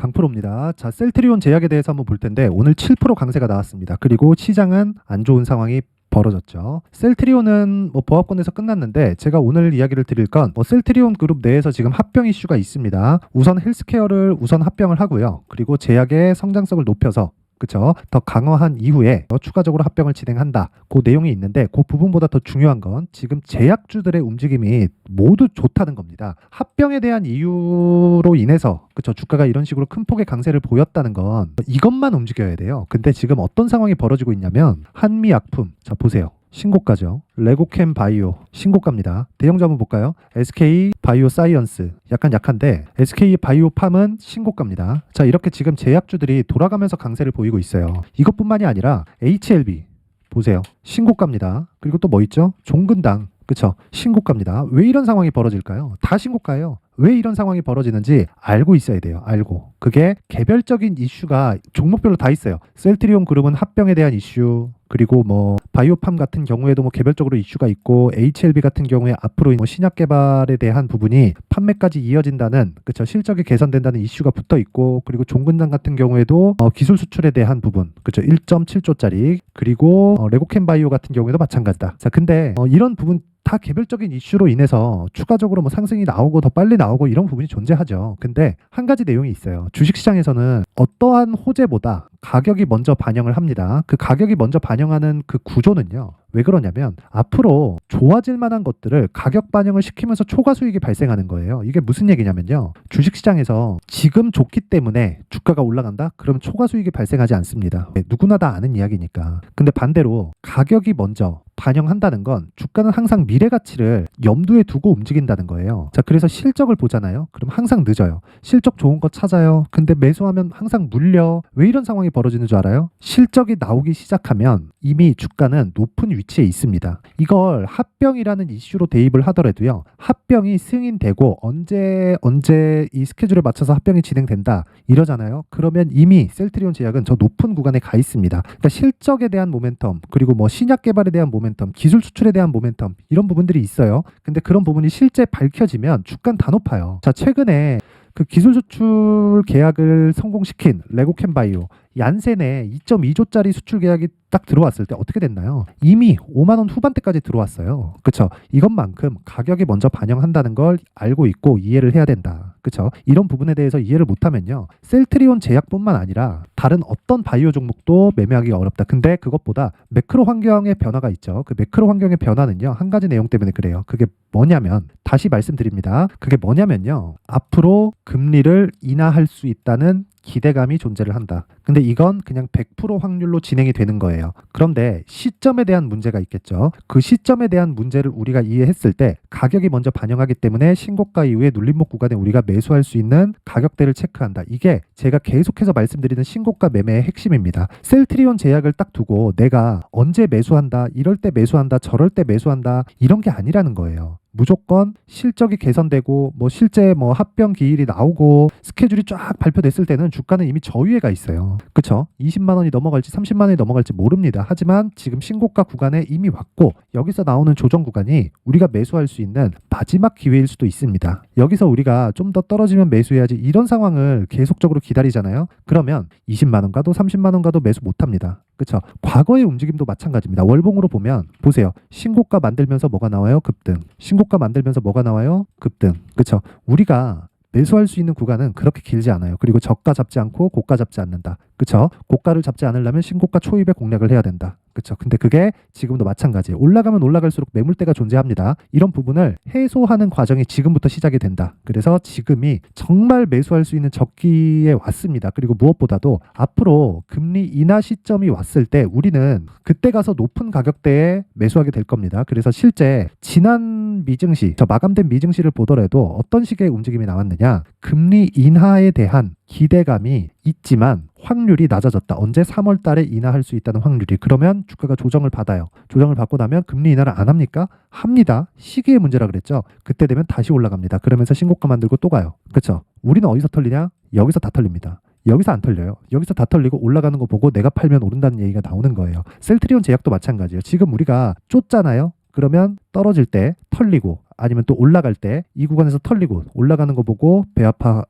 강프로입니다. 자, 셀트리온 제약에 대해서 한번 볼 텐데 오늘 7% 강세가 나왔습니다. 그리고 시장은 안 좋은 상황이 벌어졌죠. 셀트리온은 보합권에서 끝났는데 제가 오늘 이야기를 드릴 건 셀트리온 그룹 내에서 지금 합병 이슈가 있습니다. 우선 헬스케어를 우선 합병을 하고요. 그리고 제약의 성장성을 높여서 그쵸? 더 강화한 이후에 더 추가적으로 합병을 진행한다. 그 내용이 있는데 그 부분보다 더 중요한 건 지금 제약주들의 움직임이 모두 좋다는 겁니다. 합병에 대한 이유로 인해서 그쵸? 주가가 이런 식으로 큰 폭의 강세를 보였다는 건 이것만 움직여야 돼요. 근데 지금 어떤 상황이 벌어지고 있냐면 한미약품 자 보세요. 신고가죠. 레고캠 바이오 신고가입니다. 대형주 한번 볼까요? SK 바이오 사이언스 약간 약한데 SK 바이오팜은 신고가입니다. 자 이렇게 지금 제약주들이 돌아가면서 강세를 보이고 있어요. 이것뿐만이 아니라 HLB 보세요. 신고가입니다. 그리고 또 뭐 있죠? 종근당 그쵸? 신고가입니다. 왜 이런 상황이 벌어질까요? 다 신고가예요. 왜 이런 상황이 벌어지는지 알고 있어야 돼요. 알고. 그게 개별적인 이슈가 종목별로 다 있어요. 셀트리온 그룹은 합병에 대한 이슈, 그리고 바이오팜 같은 경우에도 개별적으로 이슈가 있고 HLB 같은 경우에 앞으로 신약 개발에 대한 부분이 판매까지 이어진다는 그쵸 실적이 개선된다는 이슈가 붙어 있고 그리고 종근당 같은 경우에도 기술 수출에 대한 부분 그쵸 1.7조짜리 그리고 레고캠 바이오 같은 경우에도 마찬가지다. 자 근데 이런 부분 다 개별적인 이슈로 인해서 추가적으로 상승이 나오고 더 빨리 나오고 이런 부분이 존재하죠. 근데 한 가지 내용이 있어요. 주식시장에서는 어떠한 호재보다 가격이 먼저 반영을 합니다. 그 가격이 먼저 반영하는 그 구조는요. 왜 그러냐면 앞으로 좋아질 만한 것들을 가격 반영을 시키면서 초과 수익이 발생하는 거예요. 이게 무슨 얘기냐면요. 주식시장에서 지금 좋기 때문에 주가가 올라간다? 그러면 초과 수익이 발생하지 않습니다. 누구나 다 아는 이야기니까. 근데 반대로 가격이 먼저 반영한다는 건 주가는 항상 미래 가치를 염두에 두고 움직인다는 거예요. 자, 그래서 실적을 보잖아요. 그럼 항상 늦어요. 실적 좋은 거 찾아요. 근데 매수하면 항상 물려. 왜 이런 상황이 벌어지는 줄 알아요? 실적이 나오기 시작하면 이미 주가는 높은 위치에 있습니다. 이걸 합병이라는 이슈로 대입을 하더라도요. 합병이 승인되고 언제 이 스케줄에 맞춰서 합병이 진행된다 이러잖아요. 그러면 이미 셀트리온 제약은 저 높은 구간에 가 있습니다. 그러니까 실적에 대한 모멘텀 그리고 신약 개발에 대한 모멘텀 기술 수출에 대한 모멘텀 이런 부분들이 있어요. 근데 그런 부분이 실제 밝혀지면 주가는 다 높아요. 자 최근에 그 기술 수출 계약을 성공시킨 레고캠 바이오 얀센에 2.2조짜리 수출 계약이 딱 들어왔을 때 어떻게 됐나요? 이미 5만 원 후반대까지 들어왔어요. 그쵸? 이것만큼 가격이 먼저 반영한다는 걸 알고 있고 이해를 해야 된다. 그쵸? 이런 부분에 대해서 이해를 못하면요. 셀트리온 제약뿐만 아니라 다른 어떤 바이오 종목도 매매하기가 어렵다. 근데 그것보다 매크로 환경의 변화가 있죠. 그 매크로 환경의 변화는요. 한 가지 내용 때문에 그래요. 그게 뭐냐면 다시 말씀드립니다. 그게 뭐냐면요. 앞으로 금리를 인하할 수 있다는 기대감이 존재를 한다. 근데 이건 그냥 100% 확률로 진행이 되는 거예요. 그런데 시점에 대한 문제가 있겠죠. 그 시점에 대한 문제를 우리가 이해했을 때 가격이 먼저 반영하기 때문에 신고가 이후에 눌림목 구간에 우리가 매수할 수 있는 가격대를 체크한다. 이게 제가 계속해서 말씀드리는 신고가 매매의 핵심입니다. 셀트리온 제약을 딱 두고 내가 언제 매수한다, 이럴 때 매수한다, 저럴 때 매수한다 이런 게 아니라는 거예요. 무조건 실적이 개선되고 실제 합병 기일이 나오고 스케줄이 쫙 발표됐을 때는 주가는 이미 저위에 가 있어요. 그쵸? 20만 원이 넘어갈지 30만 원이 넘어갈지 모릅니다. 하지만 지금 신고가 구간에 이미 왔고 여기서 나오는 조정 구간이 우리가 매수할 수 있는 마지막 기회일 수도 있습니다. 여기서 우리가 좀 더 떨어지면 매수해야지 이런 상황을 계속적으로 기다리잖아요. 그러면 20만 원 가도 30만 원 가도 매수 못합니다. 그쵸? 과거의 움직임도 마찬가지입니다. 월봉으로 보면 보세요. 신고가 만들면서 뭐가 나와요? 급등. 신고가 만들면서 뭐가 나와요? 급등. 그쵸? 우리가 매수할 수 있는 구간은 그렇게 길지 않아요. 그리고 저가 잡지 않고 고가 잡지 않는다. 그쵸? 고가를 잡지 않으려면 신고가 초입에 공략을 해야 된다. 그쵸? 근데 그게 지금도 마찬가지예요. 올라가면 올라갈수록 매물대가 존재합니다. 이런 부분을 해소하는 과정이 지금부터 시작이 된다. 그래서 지금이 정말 매수할 수 있는 적기에 왔습니다. 그리고 무엇보다도 앞으로 금리 인하 시점이 왔을 때 우리는 그때 가서 높은 가격대에 매수하게 될 겁니다. 그래서 실제 지난 미증시, 저 마감된 미증시를 보더라도 어떤 식의 움직임이 나왔느냐? 금리 인하에 대한 기대감이 있지만 확률이 낮아졌다. 언제? 3월 달에 인하할 수 있다는 확률이. 그러면 주가가 조정을 받아요. 조정을 받고 나면 금리 인하를 안 합니까? 합니다. 시기의 문제라 그랬죠. 그때 되면 다시 올라갑니다. 그러면서 신고가 만들고 또 가요. 그렇죠? 우리는 어디서 털리냐? 여기서 다 털립니다. 여기서 안 털려요. 여기서 다 털리고 올라가는 거 보고 내가 팔면 오른다는 얘기가 나오는 거예요. 셀트리온 제약도 마찬가지예요. 지금 우리가 쫓잖아요. 그러면 떨어질 때 털리고 아니면 또 올라갈 때 이 구간에서 털리고 올라가는 거 보고 배 아파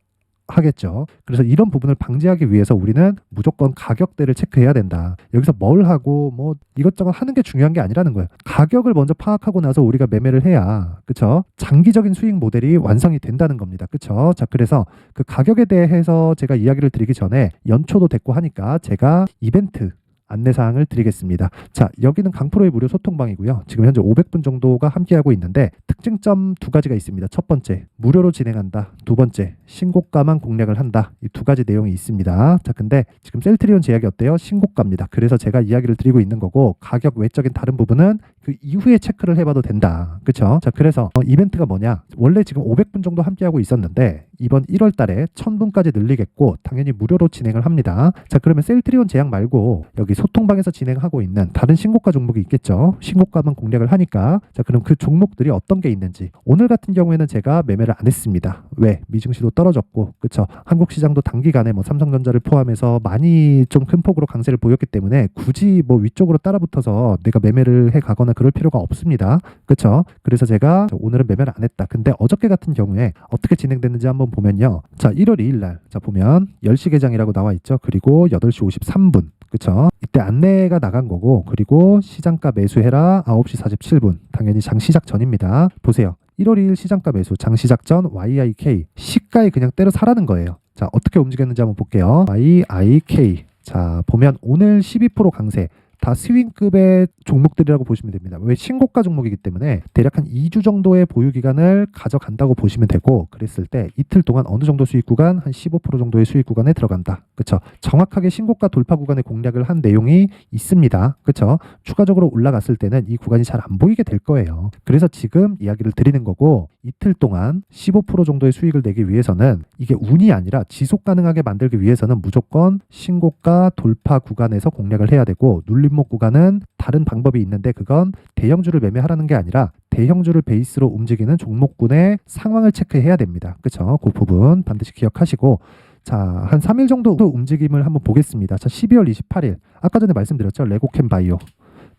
하겠죠. 그래서 이런 부분을 방지하기 위해서 우리는 무조건 가격대를 체크해야 된다. 여기서 뭘 하고 뭐 이것저것 하는 게 중요한 게 아니라는 거예요. 가격을 먼저 파악하고 나서 우리가 매매를 해야, 그쵸? 장기적인 수익 모델이 완성이 된다는 겁니다. 그쵸? 자, 그래서 그 가격에 대해서 제가 이야기를 드리기 전에 연초도 됐고 하니까 제가 이벤트 안내사항을 드리겠습니다. 자, 여기는 강프로의 무료 소통방이고요. 지금 현재 500분 정도가 함께하고 있는데 특징점 두 가지가 있습니다. 첫 번째, 무료로 진행한다. 두 번째, 신고가만 공략을 한다. 이 두 가지 내용이 있습니다. 자, 근데 지금 셀트리온 제약이 어때요? 신고가입니다. 그래서 제가 이야기를 드리고 있는 거고, 가격 외적인 다른 부분은 그 이후에 체크를 해봐도 된다. 그쵸? 자, 그래서 이벤트가 뭐냐? 원래 지금 500분 정도 함께하고 있었는데 이번 1월 달에 1000분까지 늘리겠고 당연히 무료로 진행을 합니다. 자, 그러면 셀트리온 제약 말고 여기 소통방에서 진행하고 있는 다른 신고가 종목이 있겠죠. 신고가만 공략을 하니까. 자, 그럼 그 종목들이 어떤 게 있는지. 오늘 같은 경우에는 제가 매매를 안 했습니다. 왜? 미증시도 떨어졌고, 그쵸? 한국 시장도 단기간에 뭐 삼성전자를 포함해서 많이 좀 큰 폭으로 강세를 보였기 때문에 굳이 뭐 위쪽으로 따라붙어서 내가 매매를 해 가거나 그럴 필요가 없습니다. 그쵸? 그래서 제가 오늘은 매매를 안 했다. 근데 어저께 같은 경우에 어떻게 진행됐는지 한번 보면요. 자, 1월 2일 날. 자, 보면 10시 개장이라고 나와 있죠. 그리고 8시 53분. 그쵸? 이때 안내가 나간 거고, 그리고 시장가 매수해라 9시 47분. 당연히 장 시작 전입니다. 보세요. 1월 2일 시장가 매수, 장 시작 전 YIK. 시가에 그냥 때려 사라는 거예요. 자, 어떻게 움직였는지 한번 볼게요. YIK. 자, 보면 오늘 12% 강세. 다 스윙급의 종목들이라고 보시면 됩니다. 왜? 신고가 종목이기 때문에 대략 한 2주 정도의 보유 기간을 가져간다고 보시면 되고, 그랬을 때 이틀 동안 어느 정도 수익 구간? 한 15% 정도의 수익 구간에 들어간다. 그쵸? 정확하게 신고가 돌파 구간에 공략을 한 내용이 있습니다. 그쵸? 추가적으로 올라갔을 때는 이 구간이 잘 안 보이게 될 거예요. 그래서 지금 이야기를 드리는 거고, 이틀 동안 15% 정도의 수익을 내기 위해서는 이게 운이 아니라 지속 가능하게 만들기 위해서는 무조건 신고가 돌파 구간에서 공략을 해야 되고, 눌림목 구간은 다른 방법이 있는데 그건 대형주를 매매하라는 게 아니라 대형주를 베이스로 움직이는 종목군의 상황을 체크해야 됩니다. 그쵸? 그 부분 반드시 기억하시고, 자, 한 3일 정도 움직임을 한번 보겠습니다. 자, 12월 28일. 아까 전에 말씀드렸죠. 레고캠 바이오.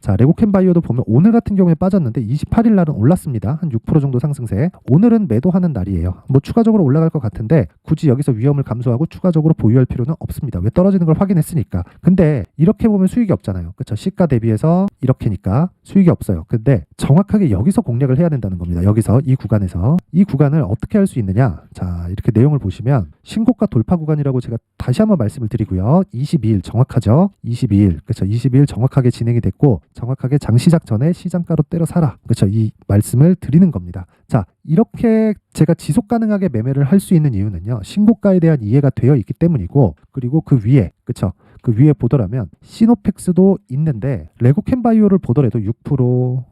자, 레고캠 바이오도 보면 오늘 같은 경우에 빠졌는데 28일 날은 올랐습니다. 한 6% 정도 상승세. 오늘은 매도하는 날이에요. 뭐 추가적으로 올라갈 것 같은데 굳이 여기서 위험을 감수하고 추가적으로 보유할 필요는 없습니다. 왜? 떨어지는 걸 확인했으니까. 근데 이렇게 보면 수익이 없잖아요. 그렇죠? 시가 대비해서 이렇게니까 수익이 없어요. 근데 정확하게 여기서 공략을 해야 된다는 겁니다. 여기서 이 구간에서 이 구간을 어떻게 할 수 있느냐? 자, 이렇게 내용을 보시면 신고가 돌파 구간이라고 제가 다시 한번 말씀을 드리고요. 22일 정확하죠? 22일. 그렇죠? 22일 정확하게 진행이 됐고 정확하게 장 시작 전에 시장가로 때려 사라. 그렇죠? 이 말씀을 드리는 겁니다. 자, 이렇게 제가 지속 가능하게 매매를 할 수 있는 이유는요. 신고가에 대한 이해가 되어 있기 때문이고, 그리고 그 위에, 그렇죠? 그 위에 보더라면 시노펙스도 있는데 레고캠 바이오를 보더라도 6%,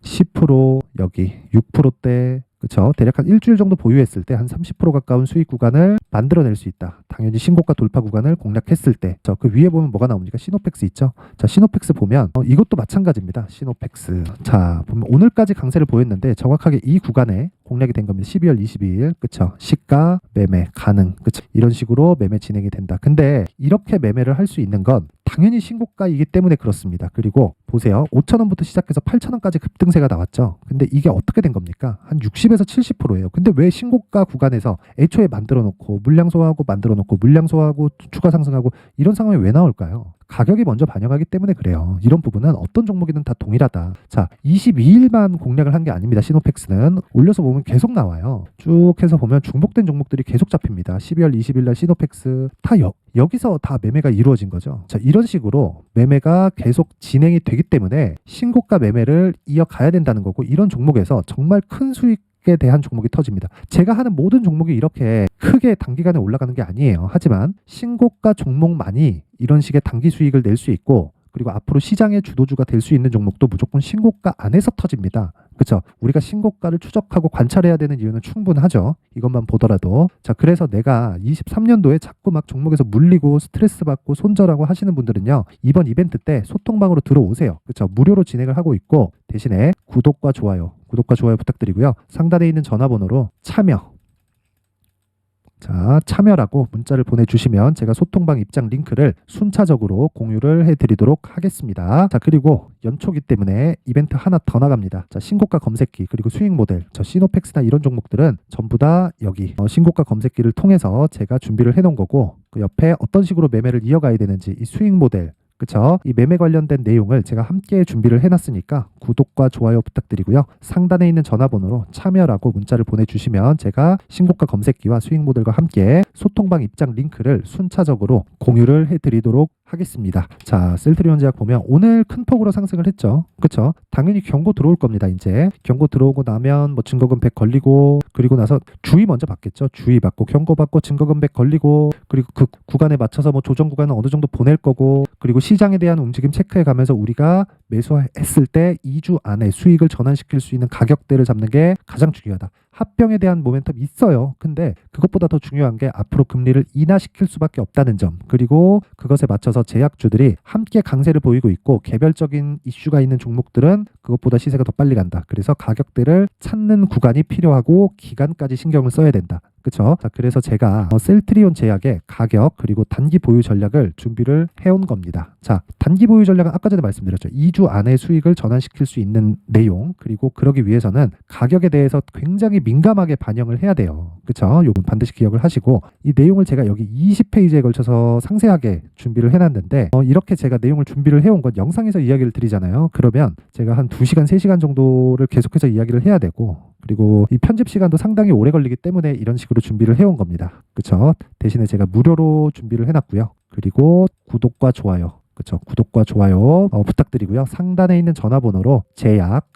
10% 여기 6%대, 그렇죠? 대략 한 일주일 정도 보유했을 때 한 30% 가까운 수익 구간을 만들어낼 수 있다. 당연히 신고가 돌파 구간을 공략했을 때. 그 위에 보면 뭐가 나옵니까? 시노펙스 있죠? 자, 시노펙스 보면 이것도 마찬가지입니다. 시노펙스. 자, 보면 오늘까지 강세를 보였는데 정확하게 이 구간에 공략이 된 겁니다. 12월 22일. 그쵸? 시가 매매 가능. 그쵸? 이런 식으로 매매 진행이 된다. 근데 이렇게 매매를 할 수 있는 건 당연히 신고가이기 때문에 그렇습니다. 그리고 보세요. 5,000원부터 시작해서 8,000원까지 급등세가 나왔죠. 근데 이게 어떻게 된 겁니까? 한 60에서 70%예요. 근데 왜 신고가 구간에서 애초에 만들어 놓고 물량 소화하고 만들어 놓고 물량 소화하고 추가 상승하고 이런 상황이 왜 나올까요? 가격이 먼저 반영하기 때문에 그래요. 이런 부분은 어떤 종목이든 다 동일하다. 자, 22일만 공략을 한 게 아닙니다. 시노펙스는 올려서 보면 계속 나와요. 쭉 해서 보면 중복된 종목들이 계속 잡힙니다. 12월 20일 날 시노펙스 다 여기서 다 매매가 이루어진 거죠. 자, 이런 식으로 매매가 계속 진행이 되기 때문에 신고가 매매를 이어가야 된다는 거고, 이런 종목에서 정말 큰 수익에 대한 종목이 터집니다. 제가 하는 모든 종목이 이렇게 크게 단기간에 올라가는 게 아니에요. 하지만 신고가 종목만이 이런 식의 단기 수익을 낼 수 있고, 그리고 앞으로 시장의 주도주가 될 수 있는 종목도 무조건 신고가 안에서 터집니다. 그렇죠? 우리가 신고가를 추적하고 관찰해야 되는 이유는 충분하죠. 이것만 보더라도. 자, 그래서 내가 23년도에 자꾸 막 종목에서 물리고 스트레스 받고 손절하고 하시는 분들은요, 이번 이벤트 때 소통방으로 들어오세요. 그렇죠? 무료로 진행을 하고 있고, 대신에 구독과 좋아요 부탁드리고요. 상단에 있는 전화번호로 참여 자, 참여라고 문자를 보내주시면 제가 소통방 입장 링크를 순차적으로 공유를 해드리도록 하겠습니다. 자, 그리고 연초기 때문에 이벤트 하나 더 나갑니다. 자, 신고가 검색기 그리고 수익 모델, 저 시노팩스나 이런 종목들은 전부 다 여기 신고가 검색기를 통해서 제가 준비를 해놓은 거고, 그 옆에 어떤 식으로 매매를 이어가야 되는지 이 수익 모델, 그쵸? 이 매매 관련된 내용을 제가 함께 준비를 해놨으니까 구독과 좋아요 부탁드리고요. 상단에 있는 전화번호로 참여라고 문자를 보내주시면 제가 신고가 검색기와 수익 모델과 함께 소통방 입장 링크를 순차적으로 공유를 해드리도록 하겠습니다. 자, 셀트리온 제약 보면 오늘 큰 폭으로 상승을 했죠. 그쵸? 당연히 경고 들어올 겁니다. 이제 경고 들어오고 나면 뭐 증거금백 걸리고, 그리고 나서 주의 먼저 받겠죠. 주의 받고 경고 받고 증거금백 걸리고, 그리고 그 구간에 맞춰서 뭐 조정 구간은 어느 정도 보낼 거고, 그리고 시장에 대한 움직임 체크해 가면서 우리가 매수했을 때 2주 안에 수익을 전환시킬 수 있는 가격대를 잡는 게 가장 중요하다. 합병에 대한 모멘텀 있어요. 근데 그것보다 더 중요한 게 앞으로 금리를 인하시킬 수밖에 없다는 점, 그리고 그것에 맞춰서 제약주들이 함께 강세를 보이고 있고, 개별적인 이슈가 있는 종목들은 그것보다 시세가 더 빨리 간다. 그래서 가격대를 찾는 구간이 필요하고 기간까지 신경을 써야 된다. 그쵸? 자, 그래서 제가 셀트리온 제약의 가격 그리고 단기 보유 전략을 준비를 해온 겁니다. 자, 단기 보유 전략은 아까 전에 말씀드렸죠. 2주 안에 수익을 전환시킬 수 있는 내용, 그리고 그러기 위해서는 가격에 대해서 굉장히 민감하게 반영을 해야 돼요. 그쵸? 요건 반드시 기억을 하시고, 이 내용을 제가 여기 20페이지에 걸쳐서 상세하게 준비를 해놨는데, 이렇게 제가 내용을 준비를 해온 건 영상에서 이야기를 드리잖아요. 그러면 제가 한 2시간, 3시간 정도를 계속해서 이야기를 해야 되고, 그리고 이 편집 시간도 상당히 오래 걸리기 때문에 이런 식으로 준비를 해온 겁니다. 그쵸? 대신에 제가 무료로 준비를 해놨고요. 그리고 구독과 좋아요, 그쵸? 구독과 좋아요 부탁드리고요. 상단에 있는 전화번호로 제약,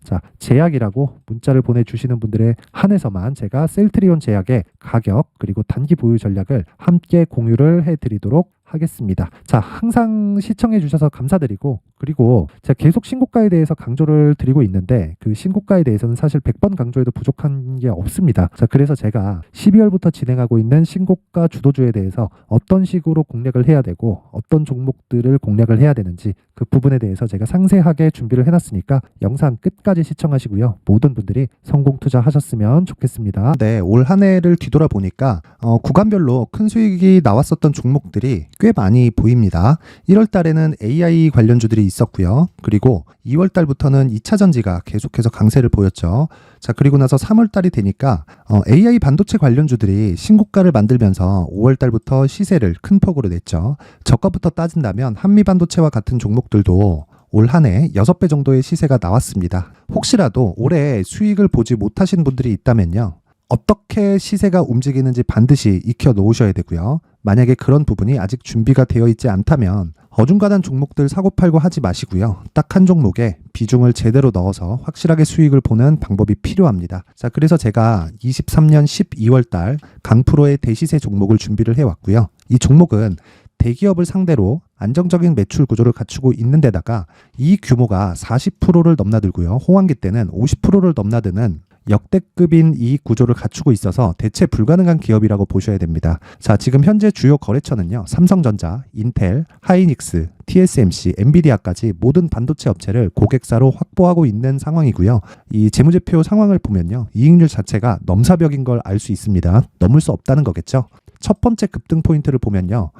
자, 제약이라고 문자를 보내주시는 분들에 한해서만 제가 셀트리온 제약의 가격 그리고 단기 보유 전략을 함께 공유를 해드리도록 하겠습니다. 자, 항상 시청해 주셔서 감사드리고, 그리고 제가 계속 신고가에 대해서 강조를 드리고 있는데 그 신고가에 대해서는 사실 100번 강조해도 부족한 게 없습니다. 자, 그래서 제가 12월부터 진행하고 있는 신고가 주도주에 대해서 어떤 식으로 공략을 해야 되고 어떤 종목들을 공략을 해야 되는지 그 부분에 대해서 제가 상세하게 준비를 해놨으니까 영상 끝까지 시청하시고요. 모든 분들이 성공 투자하셨으면 좋겠습니다. 네, 올 한 해를 뒤돌아보니까 구간별로 큰 수익이 나왔었던 종목들이 꽤 많이 보입니다. 1월 달에는 AI 관련주들이 있었고요. 그리고 2월 달부터는 2차 전지가 계속해서 강세를 보였죠. 자, 그리고 나서 3월 달이 되니까 AI 반도체 관련주들이 신고가를 만들면서 5월 달부터 시세를 큰 폭으로 냈죠. 저가부터 따진다면 한미 반도체와 같은 종목들도 올 한 해 6배 정도의 시세가 나왔습니다. 혹시라도 올해 수익을 보지 못하신 분들이 있다면요, 어떻게 시세가 움직이는지 반드시 익혀 놓으셔야 되고요. 만약에 그런 부분이 아직 준비가 되어 있지 않다면 어중간한 종목들 사고팔고 하지 마시고요. 딱 한 종목에 비중을 제대로 넣어서 확실하게 수익을 보는 방법이 필요합니다. 자, 그래서 제가 23년 12월 달 강프로의 대시세 종목을 준비를 해왔고요. 이 종목은 대기업을 상대로 안정적인 매출 구조를 갖추고 있는 데다가 이 규모가 40%를 넘나들고요. 호황기 때는 50%를 넘나드는 역대급인 이익 구조를 갖추고 있어서 대체 불가능한 기업이라고 보셔야 됩니다. 자, 지금 현재 주요 거래처는요, 삼성전자, 인텔, 하이닉스, TSMC, 엔비디아까지 모든 반도체 업체를 고객사로 확보하고 있는 상황이고요. 이 재무제표 상황을 보면요, 이익률 자체가 넘사벽인 걸 알 수 있습니다. 넘을 수 없다는 거겠죠. 첫 번째 급등 포인트를 보면요,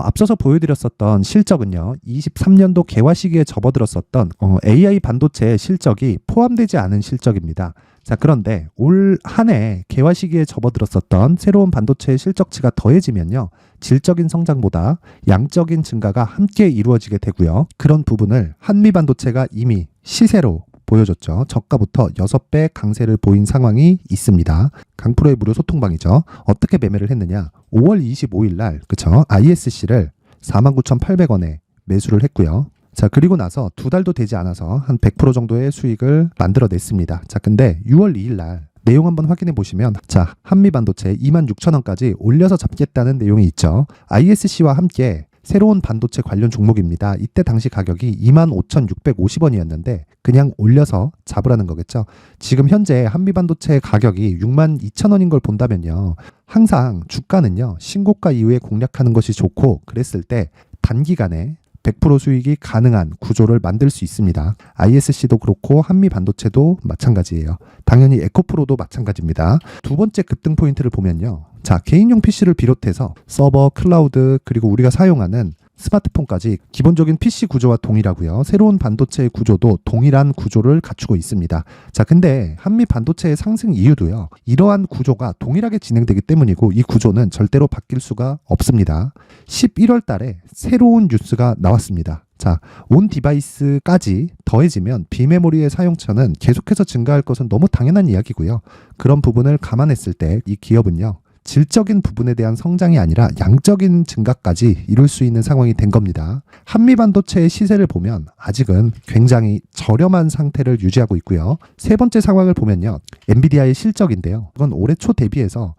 앞서서 보여드렸었던 실적은요, 23년도 개화 시기에 접어들었었던 AI 반도체의 실적이 포함되지 않은 실적입니다. 자, 그런데 올 한 해 개화 시기에 접어들었었던 새로운 반도체의 실적치가 더해지면요, 질적인 성장보다 양적인 증가가 함께 이루어지게 되고요. 그런 부분을 한미 반도체가 이미 시세로 보여줬죠. 저가부터 6배 강세를 보인 상황이 있습니다. 강프로의 무료 소통방이죠. 어떻게 매매를 했느냐? 5월 25일 날, 그쵸? ISC를 49,800원에 매수를 했고요. 자, 그리고 나서 2달도 되지 않아서 한 100% 정도의 수익을 만들어냈습니다. 자, 근데 6월 2일 날 내용 한번 확인해 보시면, 자, 한미반도체 26,000원까지 올려서 잡겠다는 내용이 있죠. ISC와 함께 새로운 반도체 관련 종목입니다. 이때 당시 가격이 25,650원이었는데 그냥 올려서 잡으라는 거겠죠. 지금 현재 한미반도체 가격이 62,000원인 걸 본다면요, 항상 주가는요, 신고가 이후에 공략하는 것이 좋고, 그랬을 때 단기간에 100% 수익이 가능한 구조를 만들 수 있습니다. ISC도 그렇고 한미반도체도 마찬가지예요. 당연히 에코프로도 마찬가지입니다. 두 번째 급등 포인트를 보면요. 자, 개인용 PC를 비롯해서 서버, 클라우드, 그리고 우리가 사용하는 스마트폰까지 기본적인 PC 구조와 동일하고요. 새로운 반도체의 구조도 동일한 구조를 갖추고 있습니다. 자, 근데 한미 반도체의 상승 이유도요. 이러한 구조가 동일하게 진행되기 때문이고 이 구조는 절대로 바뀔 수가 없습니다. 11월 달에 새로운 뉴스가 나왔습니다. 자, 온 디바이스까지 더해지면 비메모리의 사용처는 계속해서 증가할 것은 너무 당연한 이야기고요. 그런 부분을 감안했을 때 이 기업은요. 질적인 부분에 대한 성장이 아니라 양적인 증가까지 이룰 수 있는 상황이 된 겁니다. 한미반도체의 시세를 보면 아직은 굉장히 저렴한 상태를 유지하고 있고요. 세 번째 상황을 보면요. 엔비디아의 실적인데요. 이건 올해 초 대비해서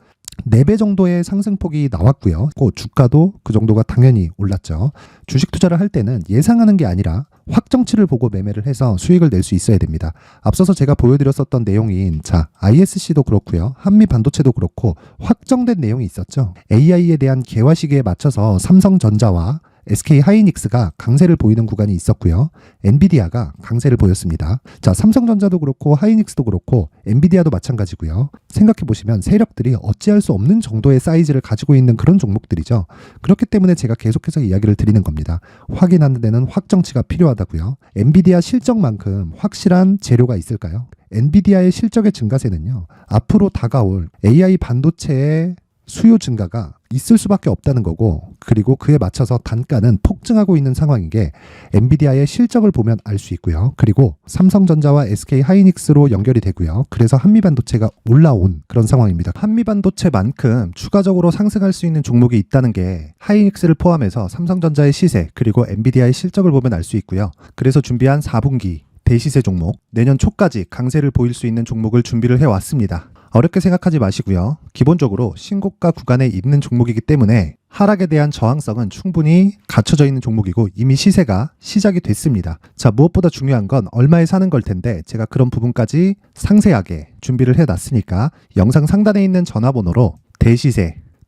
4배 정도의 상승폭이 나왔고요. 그 주가도 그 정도가 당연히 올랐죠. 주식 투자를 할 때는 예상하는 게 아니라 확정치를 보고 매매를 해서 수익을 낼 수 있어야 됩니다. 앞서서 제가 보여드렸었던 내용인 ISC도 그렇고요. 한미반도체도 그렇고 확정된 내용이 있었죠. AI에 대한 개화 시기에 맞춰서 삼성전자와 SK 하이닉스가 강세를 보이는 구간이 있었고요. 엔비디아가 강세를 보였습니다. 자, 삼성전자도 그렇고 하이닉스도 그렇고 엔비디아도 마찬가지고요. 생각해 보시면 세력들이 어찌할 수 없는 정도의 사이즈를 가지고 있는 그런 종목들이죠. 그렇기 때문에 제가 계속해서 이야기를 드리는 겁니다. 확인하는 데는 확정치가 필요하다고요. 엔비디아 실적만큼 확실한 재료가 있을까요? 엔비디아의 실적의 증가세는요. 앞으로 다가올 AI 반도체의 수요 증가가 있을 수밖에 없다는 거고, 그리고 그에 맞춰서 단가는 폭증하고 있는 상황인 게 엔비디아의 실적을 보면 알 수 있고요. 그리고 삼성전자와 SK 하이닉스로 연결이 되고요. 그래서 한미반도체가 올라온 그런 상황입니다. 한미반도체만큼 추가적으로 상승할 수 있는 종목이 있다는 게 하이닉스를 포함해서 삼성전자의 시세 그리고 엔비디아의 실적을 보면 알 수 있고요. 그래서 준비한 4분기 대시세 종목, 내년 초까지 강세를 보일 수 있는 종목을 준비를 해왔습니다. 어렵게 생각하지 마시고요. 기본적으로 신고가 구간에 있는 종목이기 때문에 하락에 대한 저항성은 충분히 갖춰져 있는 종목이고 이미 시세가 시작이 됐습니다. 자, 무엇보다 중요한 건 얼마에 사는 걸 텐데 제가 그런 부분까지 상세하게 준비를 해놨으니까 영상 상단에 있는 전화번호로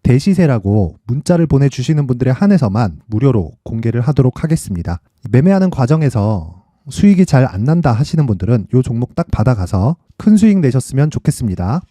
대시세라고 문자를 보내주시는 분들에 한해서만 무료로 공개를 하도록 하겠습니다. 매매하는 과정에서 수익이 잘 안 난다 하시는 분들은 이 종목 딱 받아가서 큰 수익 내셨으면 좋겠습니다.